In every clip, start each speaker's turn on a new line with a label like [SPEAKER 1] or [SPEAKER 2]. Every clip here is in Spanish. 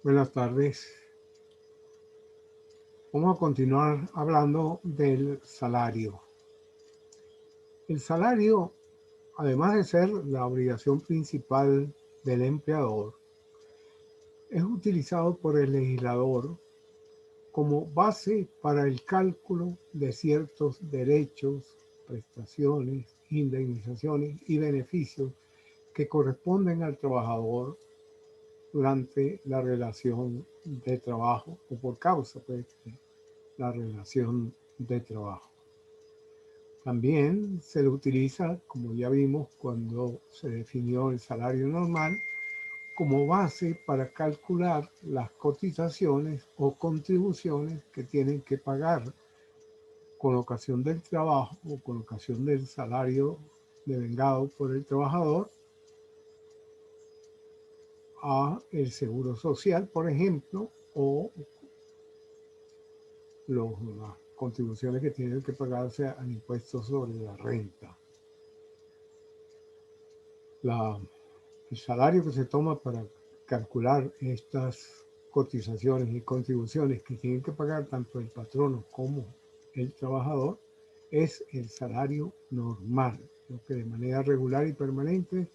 [SPEAKER 1] Buenas tardes. Vamos a continuar hablando del salario. El salario, además de ser la obligación principal del empleador, es utilizado por el legislador como base para el cálculo de ciertos derechos, prestaciones, indemnizaciones y beneficios que corresponden al trabajador durante la relación de trabajo o por causa de la relación de trabajo. También se lo utiliza, como ya vimos cuando se definió el salario normal, como base para calcular las cotizaciones o contribuciones que tienen que pagar con ocasión del trabajo o con ocasión del salario devengado por el trabajador a el seguro social, por ejemplo, o las contribuciones que tienen que pagarse al impuesto sobre la renta. El salario que se toma para calcular estas cotizaciones y contribuciones que tienen que pagar tanto el patrono como el trabajador es el salario normal, lo que de manera regular y permanente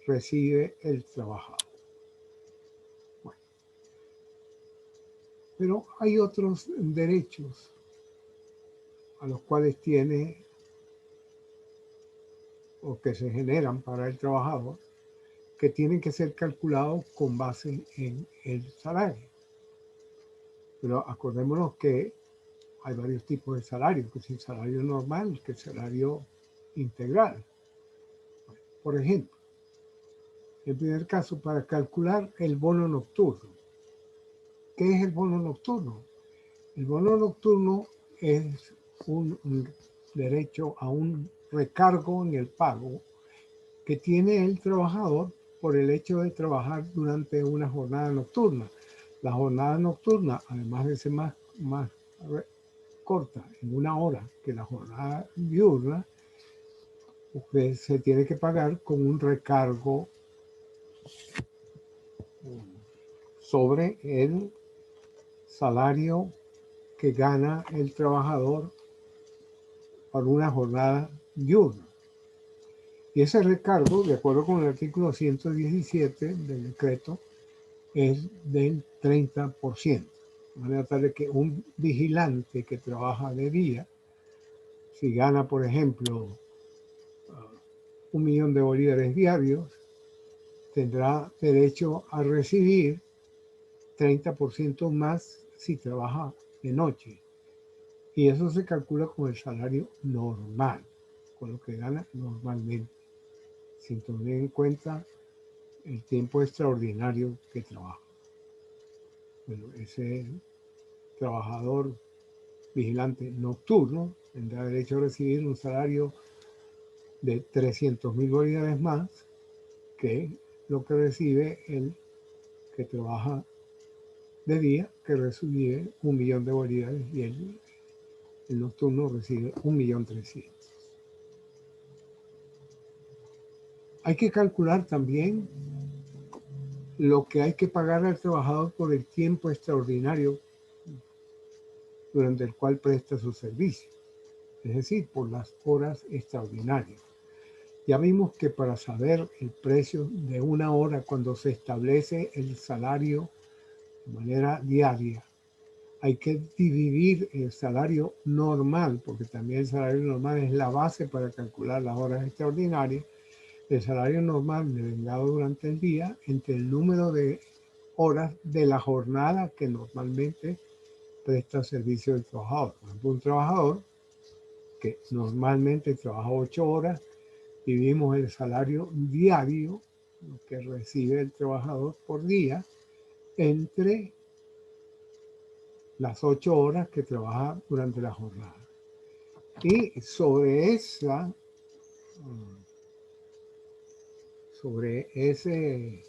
[SPEAKER 1] recibe el trabajador. Bueno, pero hay otros derechos a los cuales tiene o que se generan para el trabajador que tienen que ser calculados con base en el salario. Pero acordémonos que hay varios tipos de salario, que es el salario normal, que es el salario integral. Por ejemplo, en primer caso, para calcular el bono nocturno. ¿Qué es el bono nocturno? El bono nocturno es un derecho a un recargo en el pago que tiene el trabajador por el hecho de trabajar durante una jornada nocturna. La jornada nocturna, además de ser más corta en una hora que la jornada diurna, usted se tiene que pagar con un recargo sobre el salario que gana el trabajador por una jornada diurna. Y ese recargo, de acuerdo con el artículo 117 del decreto, es del 30%. De manera tal que un vigilante que trabaja de día, si gana, por ejemplo, 1 millón de bolívares diarios, tendrá derecho a recibir 30% más si trabaja de noche. Y eso se calcula con el salario normal, con lo que gana normalmente, sin tener en cuenta el tiempo extraordinario que trabaja. Bueno, ese trabajador vigilante nocturno tendrá derecho a recibir un salario de 300.000 bolívares más que lo que recibe el que trabaja de día, que recibe 1 millón de bolívares, y el nocturno recibe 1.300.000. Hay que calcular también lo que hay que pagar al trabajador por el tiempo extraordinario durante el cual presta su servicio, es decir, por las horas extraordinarias. Ya vimos que para saber el precio de una hora cuando se establece el salario de manera diaria, hay que dividir el salario normal, porque también el salario normal es la base para calcular las horas extraordinarias, el salario normal devengado durante el día entre el número de horas de la jornada que normalmente presta servicio del trabajador. Por ejemplo, un trabajador que normalmente trabaja 8 horas, dividimos el salario diario que recibe el trabajador por día entre las 8 horas que trabaja durante la jornada. Y sobre ese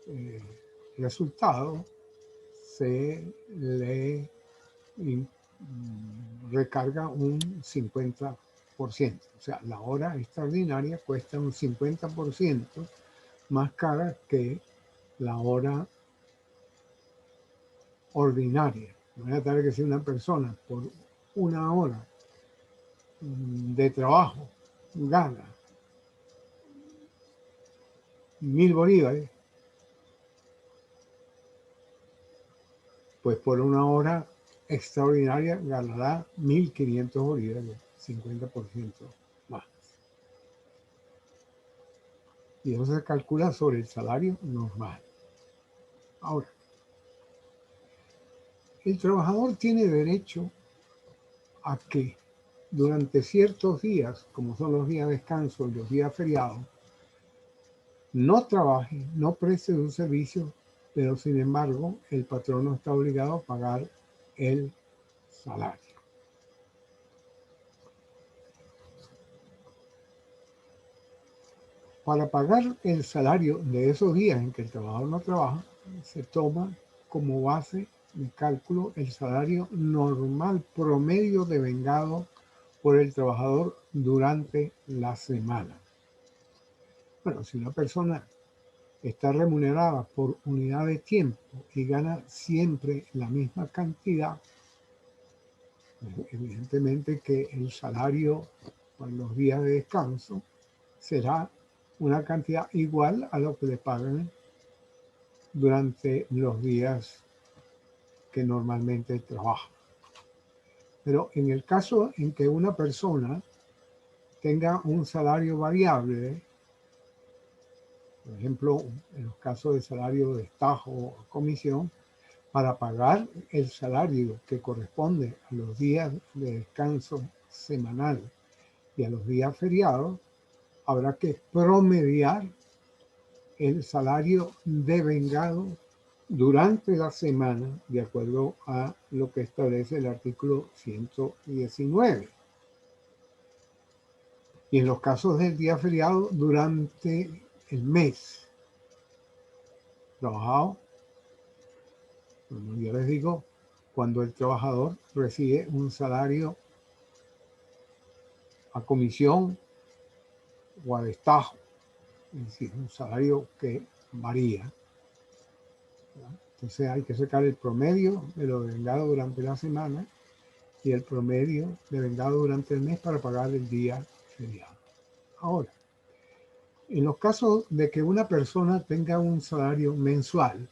[SPEAKER 1] eh, resultado se le recarga un 50%. O sea, la hora extraordinaria cuesta un 50% más cara que la hora ordinaria. Imagínate que si una persona por una hora de trabajo gana 1.000 bolívares, pues por una hora extraordinaria ganará 1.500 bolívares, 50% más. Y eso se calcula sobre el salario normal. Ahora, el trabajador tiene derecho a que durante ciertos días, como son los días de descanso y los días feriados, no trabaje, no preste un servicio, pero sin embargo el patrón no está obligado a pagar el salario. Para pagar el salario de esos días en que el trabajador no trabaja, se toma como base de cálculo el salario normal promedio devengado por el trabajador durante la semana. Bueno, si una persona está remunerada por unidad de tiempo y gana siempre la misma cantidad, evidentemente que el salario con los días de descanso será una cantidad igual a lo que le pagan durante los días que normalmente trabaja. Pero en el caso en que una persona tenga un salario variable, por ejemplo, en los casos de salario de estajo o comisión, para pagar el salario que corresponde a los días de descanso semanal y a los días feriados, habrá que promediar el salario devengado durante la semana, de acuerdo a lo que establece el artículo 119. Y en los casos del día feriado, durante el mes trabajado, como yo les digo, cuando el trabajador recibe un salario a comisión o a destajo, es decir, un salario que varía. Entonces hay que sacar el promedio de lo devengado durante la semana y el promedio devengado durante el mes para pagar el día feriado. Ahora, en los casos de que una persona tenga un salario mensual,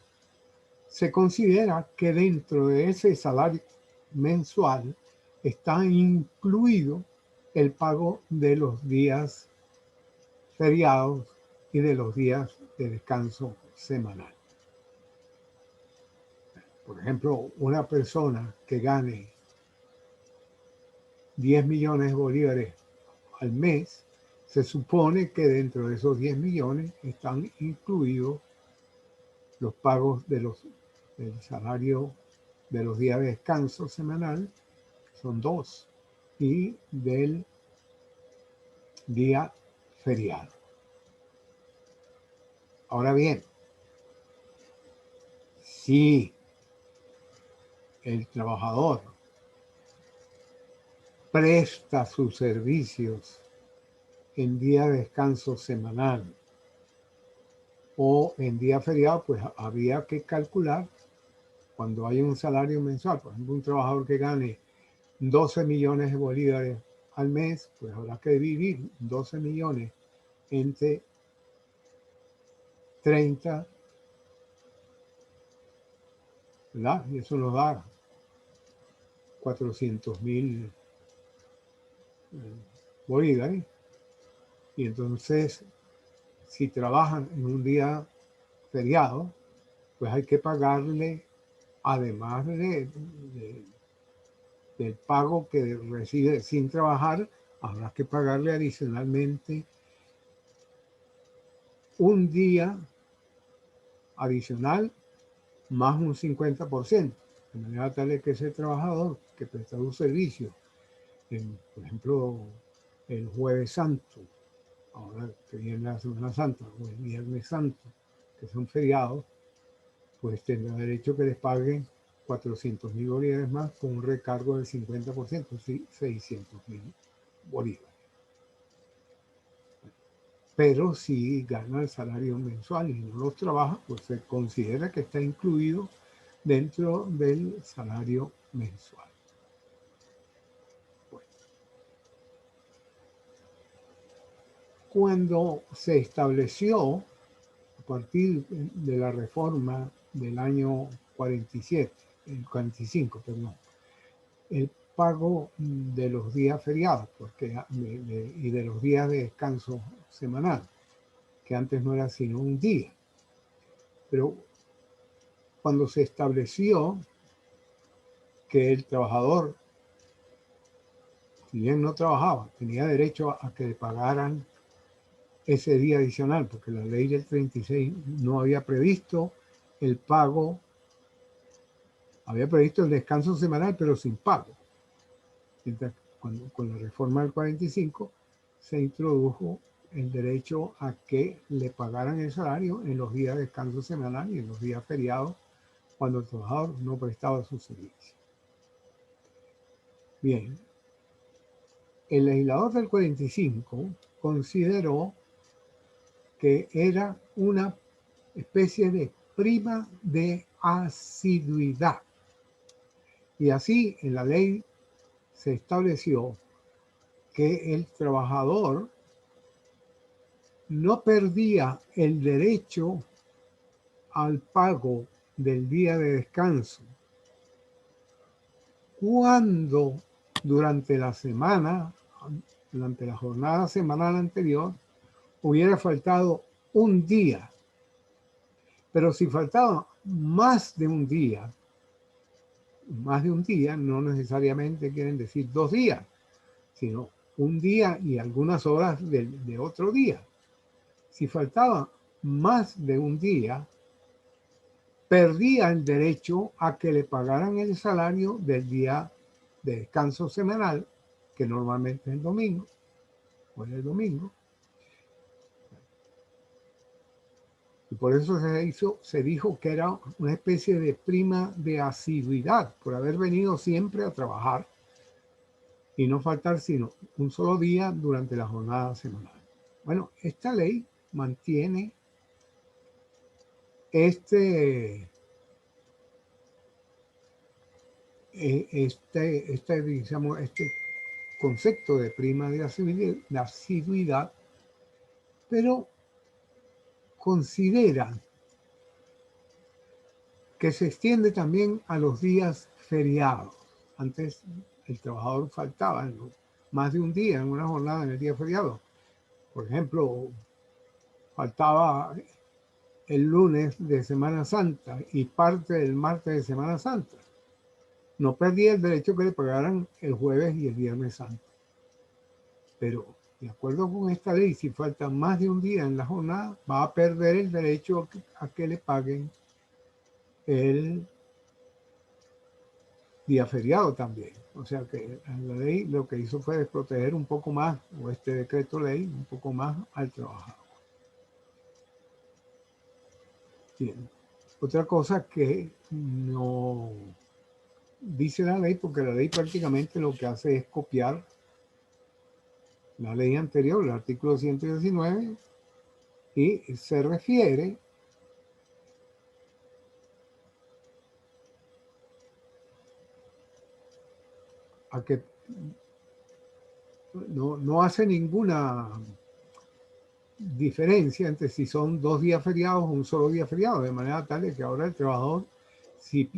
[SPEAKER 1] se considera que dentro de ese salario mensual está incluido el pago de los días feriados y de los días de descanso semanal. Por ejemplo, una persona que gane 10 millones de bolívares al mes, se supone que dentro de esos 10 millones están incluidos los pagos del salario de los días de descanso semanal, son 2, y del día feriado. Ahora bien, si el trabajador presta sus servicios en día de descanso semanal o en día feriado, pues habría que calcular cuando hay un salario mensual, por ejemplo, un trabajador que gane 12 millones de bolívares al mes, pues habrá que dividir 12 millones entre 30, ¿verdad? Y eso nos da 400.000 bolívares. Y entonces, si trabajan en un día feriado, pues hay que pagarle, además del pago que recibe sin trabajar, habrá que pagarle adicionalmente un día adicional más un 50%, de manera tal que ese trabajador que presta un servicio, por ejemplo, el Jueves Santo, ahora que viene la Semana Santa, o el Viernes Santo, que son feriados, pues tendrá derecho que les paguen 400.000 bolívares más con un recargo del 50%, sí, 600.000 bolívares. Pero si gana el salario mensual y no los trabaja, pues se considera que está incluido dentro del salario mensual. Bueno, cuando se estableció, a partir de la reforma del año 47, el 45, perdón, el pago de los días feriados y de los días de descanso semanal, que antes no era sino un día. Pero cuando se estableció que el trabajador, si bien no trabajaba, tenía derecho a que le pagaran ese día adicional, porque la ley del 36 no había previsto el pago, había previsto el descanso semanal, pero sin pago. Mientras con la reforma del 45 se introdujo el derecho a que le pagaran el salario en los días de descanso semanal y en los días feriados cuando el trabajador no prestaba su servicio. Bien, el legislador del 45 consideró que era una especie de prima de asiduidad. Y así en la ley se estableció que el trabajador no perdía el derecho al pago del día de descanso cuando durante la semana, durante la jornada semanal anterior, hubiera faltado un día. Pero si faltaba más de un día no necesariamente quieren decir 2 días, sino un día y algunas horas de otro día. Si faltaba más de un día, perdía el derecho a que le pagaran el salario del día de descanso semanal, que normalmente es el domingo, o era el domingo. Y por eso se dijo que era una especie de prima de asiduidad, por haber venido siempre a trabajar y no faltar sino un solo día durante la jornada semanal. Bueno, esta ley mantiene este concepto de prima de asiduidad, pero considera que se extiende también a los días feriados. Antes el trabajador faltaba más de un día en una jornada en el día feriado. Por ejemplo, faltaba el lunes de Semana Santa y parte del martes de Semana Santa. No perdía el derecho que le pagaran el jueves y el viernes santo. Pero de acuerdo con esta ley, si falta más de un día en la jornada, va a perder el derecho a que le paguen el día feriado también. O sea que la ley lo que hizo fue desproteger un poco más, o este decreto ley, un poco más al trabajador. Bien. Otra cosa que no dice la ley, porque la ley prácticamente lo que hace es copiar la ley anterior, el artículo 119, y se refiere a que no hace ninguna diferencia entre si son 2 días feriados o un solo día feriado, de manera tal que ahora el trabajador, si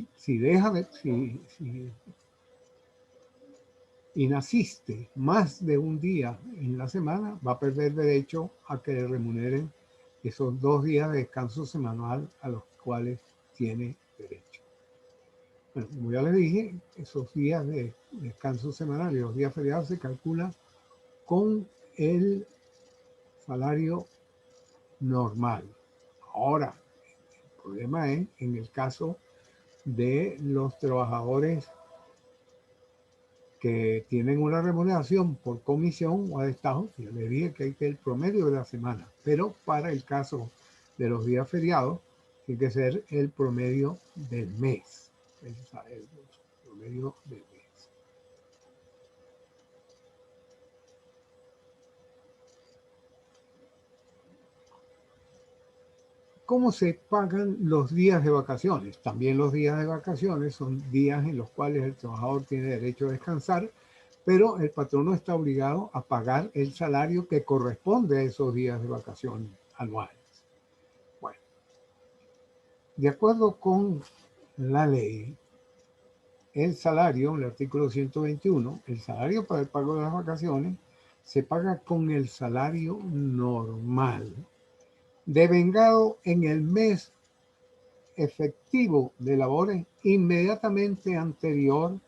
[SPEAKER 1] inasiste más de un día en la semana, va a perder derecho a que le remuneren esos 2 días de descanso semanal a los cuales tiene derecho. Bueno, como ya les dije, esos días de descanso semanal y los días feriados se calculan con el salario normal. Ahora, el problema es en el caso de los trabajadores que tienen una remuneración por comisión o a destajo. Ya les dije que hay que el promedio de la semana, pero para el caso de los días feriados tiene que ser el promedio del mes. El promedio del mes. ¿Cómo se pagan los días de vacaciones? También los días de vacaciones son días en los cuales el trabajador tiene derecho a descansar, pero el patrono está obligado a pagar el salario que corresponde a esos días de vacaciones anuales. Bueno, de acuerdo con la ley, el salario, el artículo 121, el salario para el pago de las vacaciones se paga con el salario normal, devengado en el mes efectivo de labores inmediatamente anterior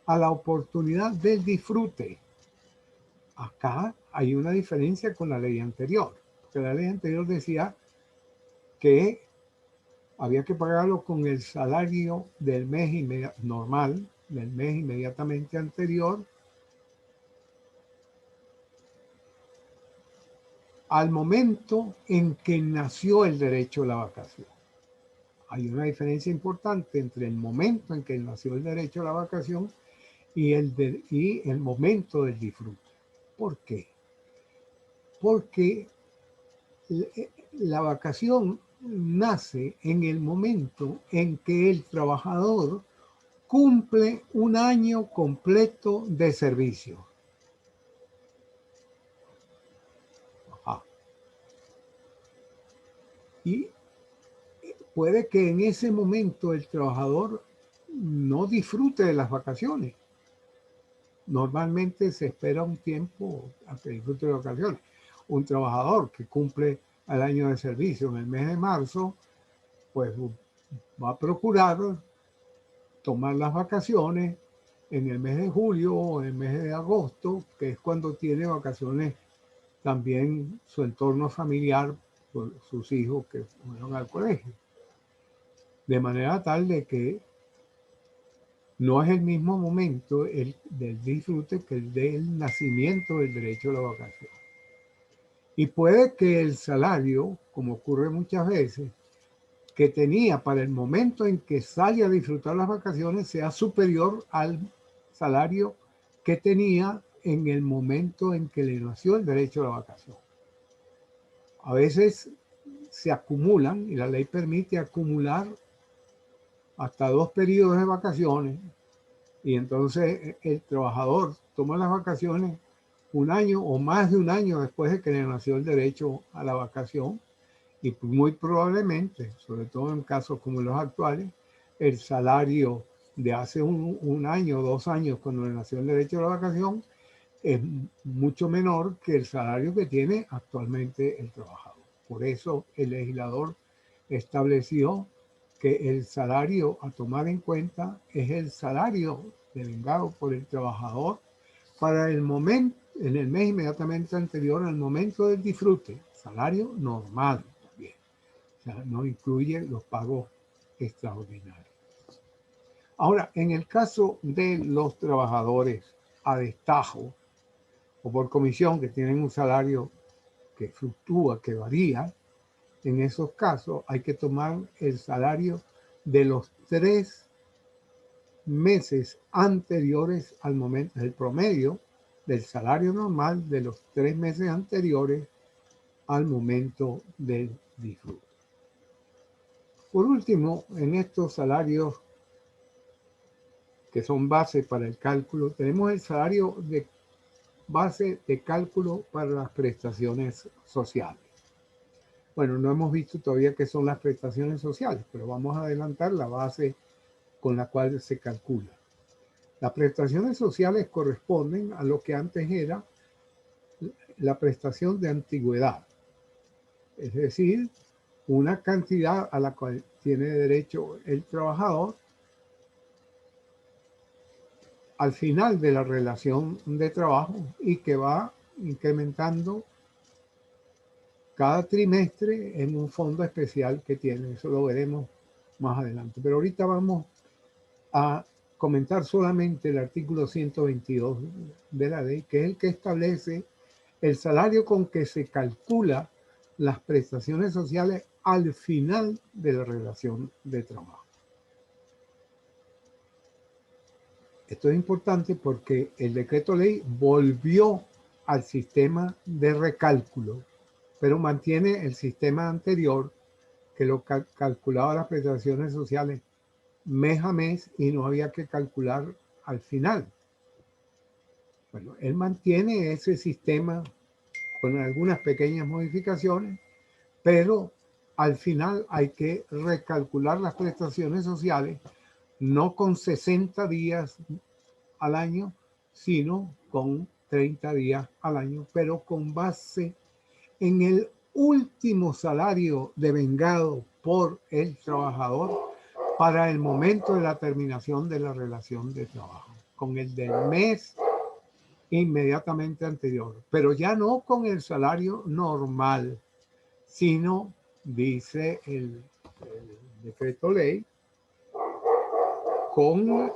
[SPEAKER 1] a la oportunidad del disfrute. Acá hay una diferencia con la ley anterior, porque la ley anterior decía que había que pagarlo con el salario del mes normal, del mes inmediatamente anterior al momento en que nació el derecho a la vacación. Hay una diferencia importante entre el momento en que nació el derecho a la vacación y el momento del disfrute. ¿Por qué? Porque la vacación nace en el momento en que el trabajador cumple un año completo de servicio. Ajá. Y puede que en ese momento el trabajador no disfrute de las vacaciones. Normalmente se espera un tiempo a que disfrute de vacaciones. Un trabajador que cumple el año de servicio en el mes de marzo, pues va a procurar tomar las vacaciones en el mes de julio o en el mes de agosto, que es cuando tiene vacaciones también su entorno familiar, por sus hijos que fueron al colegio. De manera tal de que no es el mismo momento del disfrute que el del nacimiento del derecho a la vacación. Y puede que el salario, como ocurre muchas veces, que tenía para el momento en que sale a disfrutar las vacaciones sea superior al salario que tenía en el momento en que le nació el derecho a la vacación. A veces se acumulan y la ley permite acumular hasta 2 periodos de vacaciones y entonces el trabajador toma las vacaciones un año o más de un año después de que le nació el derecho a la vacación y muy probablemente, sobre todo en casos como los actuales, el salario de hace un año o 2 años cuando le nació el derecho a la vacación es mucho menor que el salario que tiene actualmente el trabajador. Por eso el legislador estableció que el salario a tomar en cuenta es el salario devengado por el trabajador para el momento, en el mes inmediatamente anterior al momento del disfrute, salario normal también. O sea, no incluye los pagos extraordinarios. Ahora, en el caso de los trabajadores a destajo o por comisión que tienen un salario que fluctúa, que varía, en esos casos hay que tomar el salario de los 3 meses anteriores al momento, el promedio del salario normal de los 3 meses anteriores al momento del disfrute. Por último, en estos salarios que son base para el cálculo, tenemos el salario de base de cálculo para las prestaciones sociales. Bueno, no hemos visto todavía qué son las prestaciones sociales, pero vamos a adelantar la base con la cual se calcula. Las prestaciones sociales corresponden a lo que antes era la prestación de antigüedad, es decir, una cantidad a la cual tiene derecho el trabajador al final de la relación de trabajo y que va incrementando cada trimestre en un fondo especial que tiene. Eso lo veremos más adelante. Pero ahorita vamos a comentar solamente el artículo 122 de la ley, que es el que establece el salario con que se calcula las prestaciones sociales al final de la relación de trabajo. Esto es importante porque el decreto ley volvió al sistema de recálculo, pero mantiene el sistema anterior que lo calculaba las prestaciones sociales mes a mes y no había que calcular al final. Bueno, él mantiene ese sistema con algunas pequeñas modificaciones, pero al final hay que recalcular las prestaciones sociales no con 60 días al año, sino con 30 días al año, pero con base en el último salario devengado por el trabajador para el momento de la terminación de la relación de trabajo, con el del mes inmediatamente anterior, pero ya no con el salario normal, sino, dice el decreto ley, con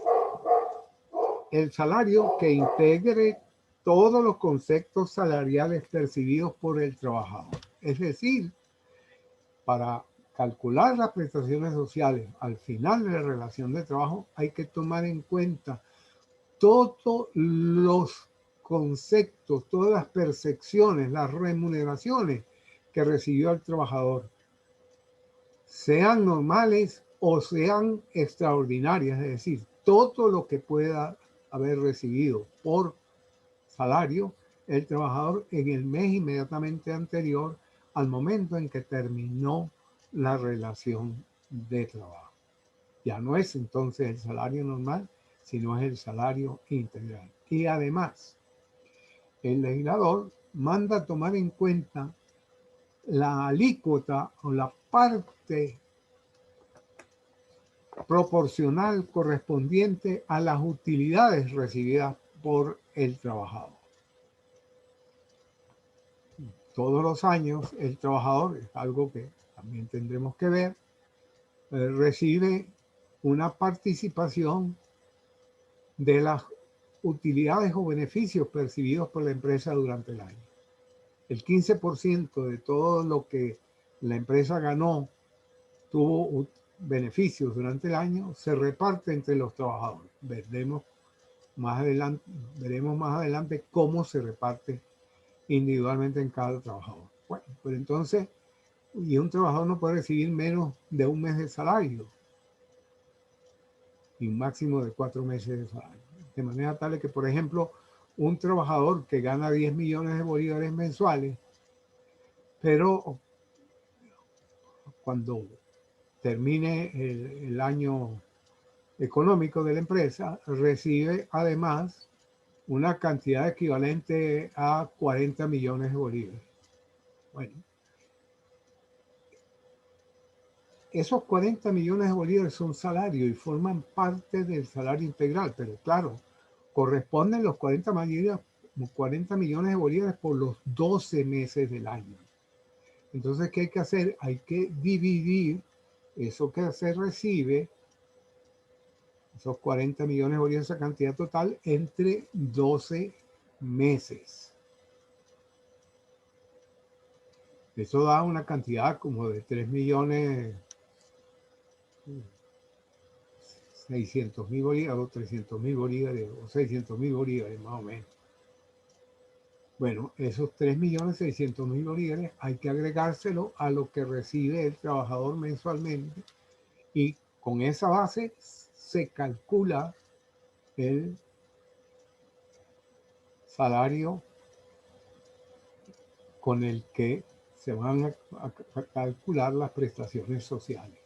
[SPEAKER 1] el salario que integre todos los conceptos salariales percibidos por el trabajador. Es decir, para calcular las prestaciones sociales al final de la relación de trabajo hay que tomar en cuenta todos los conceptos, todas las percepciones, las remuneraciones que recibió el trabajador, sean normales o sean extraordinarias, es decir, todo lo que pueda haber recibido por salario el trabajador en el mes inmediatamente anterior al momento en que terminó la relación de trabajo. Ya no es entonces el salario normal, sino es el salario integral. Y además, el legislador manda tomar en cuenta la alícuota o la parte proporcional correspondiente a las utilidades recibidas por el trabajador. Todos los años el trabajador, es algo que también tendremos que ver, recibe una participación de las utilidades o beneficios percibidos por la empresa durante el año. El 15% de todo lo que la empresa ganó tuvo beneficios durante el año, se reparte entre los trabajadores. Veremos más adelante cómo se reparte individualmente en cada trabajador. Bueno, pues entonces, y un trabajador no puede recibir menos de un mes de salario y un máximo de 4 meses de salario. De manera tal que, por ejemplo, un trabajador que gana 10 millones de bolívares mensuales, pero cuando termine el año económico de la empresa, recibe además una cantidad equivalente a 40 millones de bolívares. Bueno, esos 40 millones de bolívares son salario y forman parte del salario integral, pero claro, corresponden los 40 millones de bolívares por los 12 meses del año. Entonces, ¿qué hay que hacer? Hay que dividir eso que se recibe, esos 40 millones de bolívares, esa cantidad total, entre 12 meses. Eso da una cantidad como de 3 millones 600.000 bolívares o 300.000 bolívares o 600.000 bolívares más o menos. Bueno, esos 3.600.000 bolívares hay que agregárselo a lo que recibe el trabajador mensualmente y con esa base se calcula el salario con el que se van a calcular las prestaciones sociales.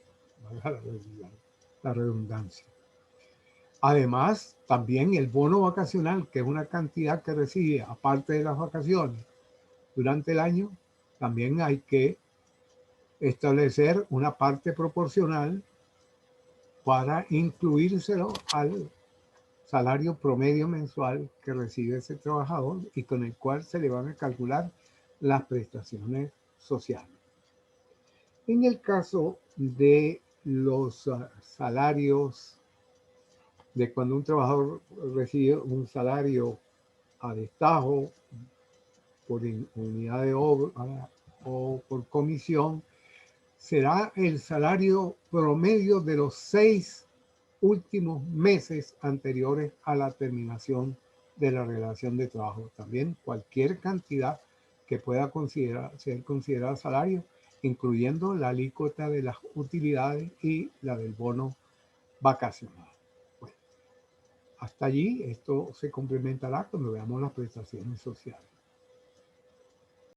[SPEAKER 1] La redundancia. Además, también el bono vacacional, que es una cantidad que recibe aparte de las vacaciones durante el año, también hay que establecer una parte proporcional para incluírselo al salario promedio mensual que recibe ese trabajador y con el cual se le van a calcular las prestaciones sociales. En el caso de los salarios, de cuando un trabajador recibe un salario a destajo, por unidad de obra o por comisión, será el salario promedio de los 6 últimos meses anteriores a la terminación de la relación de trabajo. También cualquier cantidad que pueda ser considerada salario incluyendo la alícuota de las utilidades y la del bono vacacional. Bueno, hasta allí esto se complementará cuando veamos las prestaciones sociales.